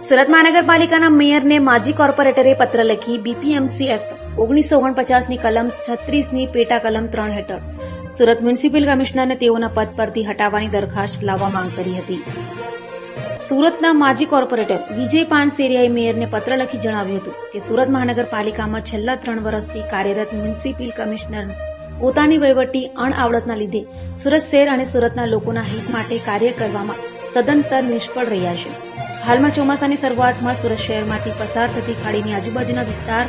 સુરત મહાનગરપાલિકાના મેયરને માજી કોર્પોરેટરે પત્ર લખી બીપીએમસી એક્ટ 1949ની કલમ 36ની પેટા કલમ 3 હેઠળ સુરત મ્યુનિસિપલ કમિશનરને તેઓના પદ પરથી હટાવવાની દરખાસ્ત લાવવા માંગ કરી હતી. સુરતના માજી કોર્પોરેટર વિજય પાનસેરિયાએ મેયરને પત્ર લખી જણાવ્યું હતું કે સુરત મહાનગરપાલિકામાં છેલ્લા 3 વર્ષથી કાર્યરત મ્યુનિસિપલ કમિશનર પોતાની વહીવટી અણઆવડતના લીધે સુરત શહેર અને સુરતના લોકોના હિત માટે કાર્ય કરવામાં સદંતર નિષ્ફળ રહ્યા છે. હાલમાં ચોમાસાની શરૂઆતમાં સુરત શહેરમાંથી પસાર થતી ખાડીની આજુબાજુના વિસ્તાર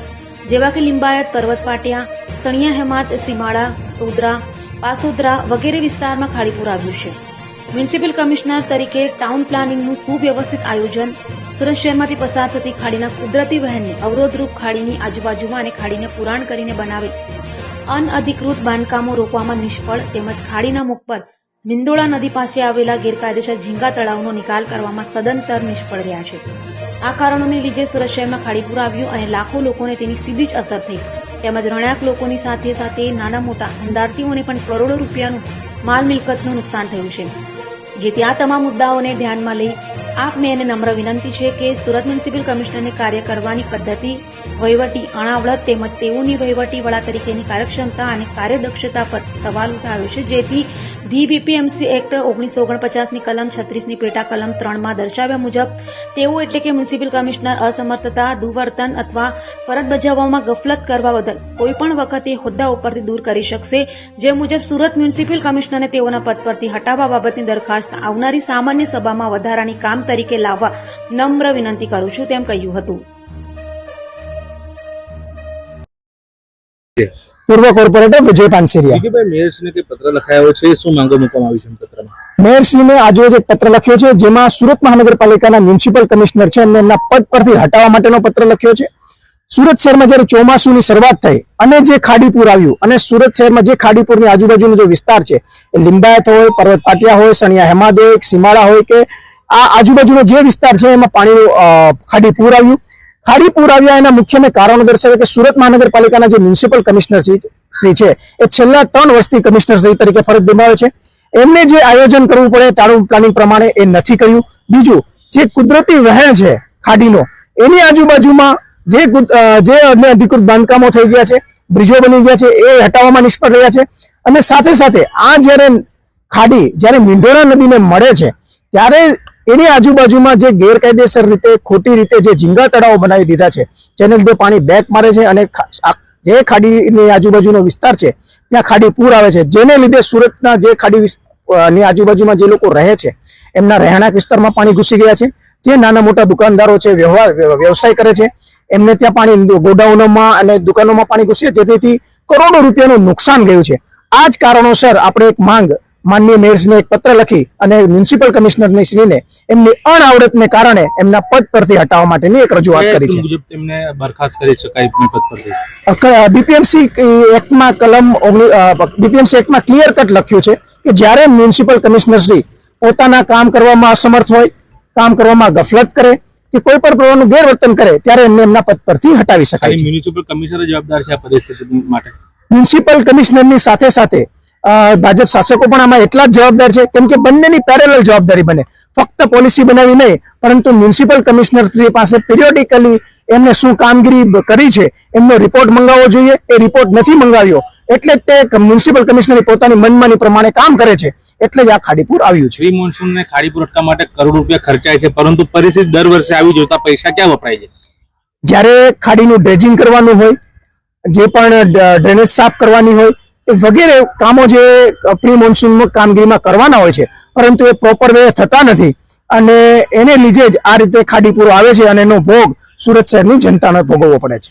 જેવા કે લિંબાયત, પર્વત પાટિયા, સણિયા હેમાત, સીમાડા, ઉદરા, પાસોદરા વગેરે વિસ્તારમાં ખાડીપુર આવ્યું છે. મ્યુનિસિપલ કમિશનર તરીકે ટાઉન પ્લાનિંગનું સુવ્યવસ્થિત આયોજન, સુરત શહેરમાંથી પસાર થતી ખાડીના કુદરતી વહેણને અવરોધરૂપ ખાડીની આજુબાજુમાં અને ખાડીને પુરાણ કરીને બનાવેલ અનઅધિકૃત બાંધકામો રોકવામાં નિષ્ફળ તેમજ ખાડીના મુખ પર મિંદોળા નદી પાસે આવેલા ગેરકાયદેસર ઝીંગા તળાવનો નિકાલ કરવામાં સદંતર નિષ્ફળ રહ્યા છે. આ કારણોને લીધે સુરત શહેરમાં ખાડીપુર આવ્યું અને લાખો લોકોને તેની સીધી જ અસર થઈ તેમજ રણ્યાક લોકોની સાથે સાથે નાના મોટા ધંધાર્થીઓને પણ કરોડો રૂપિયાનું માલ મિલકતનું નુકસાન થયું છે. જેથી આ તમામ મુદ્દાઓને ધ્યાનમાં લઈ આપને એને નમ્ર વિનંતી છે કે સુરત મ્યુનિસિપલ કમિશનરની કાર્ય કરવાની પદ્ધતિ, વહીવટી અણાવડત તેમજ તેઓની વહીવટી વડા તરીકેની કાર્યક્ષમતા અને કાર્યદક્ષતા પર સવાલ ઉઠાવ્યો છે. જેથી ધી બીપીએમસી એક્ટ 1949ની કલમ 36ની પેટા કલમ 3માં દર્શાવ્યા મુજબ તેઓ એટલે કે મ્યુનિસિપલ કમિશનર અસમર્થતા, દુર્વર્તન અથવા ફરજ બજાવવામાં ગફલત કરવા બદલ કોઈપણ વખતે હોદ્દા ઉપરથી દૂર કરી શકશે. જે મુજબ સુરત મ્યુનિસિપલ કમિશનરને તેઓના પદ પરથી હટાવવા બાબતની દરખાસ્ત આવનારી સામાન્ય સભામાં વધારાની કામ તરીકે લાવવા નમ્ર વિનંતી કરું છું તેમ કહ્યું હતું. પૂર્વ કોર્પોરેટર વિજય પાનસેરિયા. મેયરશ્રીને કે પત્ર લખાયો છે, શું માંગો મૂકવામાં આવી છે પત્રમાં? મેયરશ્રીને આજે એક પત્ર લખ્યો છે જેમાં સુરત મહાનગરપાલિકાના મ્યુનિસિપલ કમિશનર છે એમને એમના પદ પરથી હટાવવા માટેનો પત્ર લખ્યો છે. સુરત શહેરમાં જયારે ચોમાસુની શરૂઆત થઈ અને જે ખાડીપુર આવ્યું અને સુરત શહેરમાં જે ખાડીપુરની આજુબાજુનો જે વિસ્તાર છે એ લિંબાયત હોય, પર્વત પાટિયા હોય, સણિયા હેમાદ હોય, સીમાડા હોય કે આ આજુબાજુનો જે વિસ્તાર છે એમાં પાણીનું ખાડીપુર આવ્યું. ખાડીપુર આવ્યા એના મુખ્ય કારણો દર્શાવે કે સુરત મહાનગરપાલિકાના જે મ્યુનિસિપલ કમિશનર શ્રી છે એ છેલ્લા 3 વર્ષથી કમિશનર શ્રી તરીકે ફરજ નિભાવે છે. એમને જે આયોજન કરવું પડે ટાઉન પ્લાનિંગ પ્રમાણે એ નથી કર્યું. બીજું, જે કુદરતી વહેણ છે ખાડીનો એની આજુબાજુમાં જે અનધિકૃત બાંધકામો થઈ ગયા છે, બ્રિજો બની ગયા છે, એ હટાવવામાં નિષ્ફળ રહ્યા છે. અને સાથે સાથે આ જયારે ખાડી જયારે મિંડોળા નદીને મળે છે ત્યારે એની આજુબાજુમાં જે ગેરકાયદેસર રીતે ખોટી રીતે જે ઝીંગા તળાવો બનાવી દીધા છે જેને લીધે પાણી બેક મારે છે અને જે ખાડીની આજુબાજુનો વિસ્તાર છે ત્યાં ખાડી પૂર આવે છે. જેને લીધે સુરતના જે ખાડીની આજુબાજુમાં જે લોકો રહે છે એમના રહેણાંક વિસ્તારમાં પાણી ઘૂસી ગયા છે. જે નાના મોટા દુકાનદારો છે, વ્યવસાય કરે છે, એમને ત્યાં પાણી ગોડાઉનોમાં અને દુકાનોમાં પાણી ઘૂસ્યું, જેથી કરોડો રૂપિયાનું નુકસાન ગયું છે. આ જ કારણોસર આપણે એક માંગ માનનીય મેયરશ્રીને એક પત્ર લખી અને મ્યુનિસિપલ કમિશનરની શ્રીને એમની અણઆવડતને કારણે એમના પદ પરથી હટાવવા માટેની એક રજૂઆત કરી છે. તેમને બરખાસ્ત કરી શકાય પદ પરથી. બીપીએમસી એક્ટમાં ક્લિયર કટ લખ્યું છે કે જ્યારે મ્યુનિસિપલ કમિશનર શ્રી પોતાના કામ કરવામાં અસમર્થ હોય, કામ કરવામાં ગફલત કરે કે કોઈ પણ પ્રકારનું ગેરવર્તન કરે ત્યારે એમને એમના પદ પરથી હટાવી શકાય. મ્યુનિસિપલ કમિશનર જવાબદાર છે આ પરિસ્થિતિ માટે. મ્યુનિસિપલ કમિશનરની સાથે સાથે ભાજપ શાસકો પણ આમાં એટલા જ જવાબદાર છે, કેમ કે બંનેની પેરેલલ જવાબદારી બને. ફક્ત પોલિસી બનાવી નહીં પરંતુ મ્યુનિસિપલ કમિશનર પાસે પિરિયોડિકલી એમને શું કામગીરી કરી છે એમનો રિપોર્ટ મંગાવવો જોઈએ. એ રિપોર્ટ નથી મંગાવ્યો એટલે જ તે મ્યુનિસિપલ કમિશનર પોતાની મનમાની પ્રમાણે કામ કરે છે, એટલે જ આ ખાડીપુર આવ્યું છે. પ્રી મોન્સૂનને ખાડીપુર અટકાવવા માટે કરોડો રૂપિયા ખર્ચાય છે, પરંતુ પરિસ્થિતિ દર વર્ષે આવી જોતા પૈસા ક્યાં વપરાય છે? જ્યારે ખાડીનું ડ્રેજિંગ કરવાનું હોય, જે પણ ડ્રેનેજ સાફ કરવાની હોય એ વગેરે કામો જે પ્રી મોન્સૂન કામગીરીમાં કરવાના હોય છે પરંતુ એ પ્રોપર વે થતા નથી અને એને લીધે જ આ રીતે ખાડીપુર આવે છે અને એનો ભોગ સુરત શહેરની જનતાને ભોગવવો પડે છે.